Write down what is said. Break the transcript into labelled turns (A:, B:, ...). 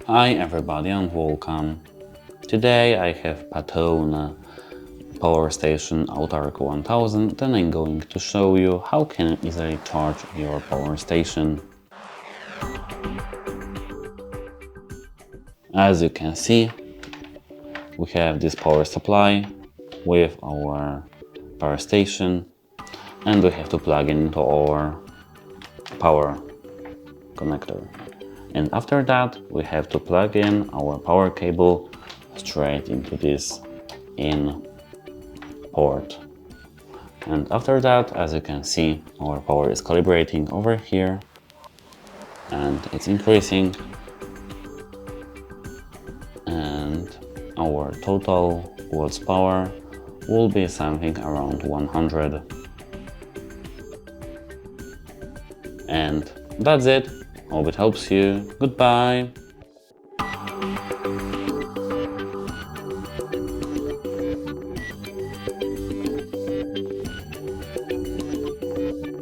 A: Hi everybody and welcome. Today I have PATONA Power Station Autarc 1000 and I'm going to show you how can you easily charge your power station. As you can see, we have this power supply with our power station and we have to plug into our power connector. And after that we have to plug in our power cable straight into this in port. And after that, as you can see, our power is calibrating over here and it's increasing, and our total watts power will be something around 100. And that's it. Hope it helps you. Goodbye.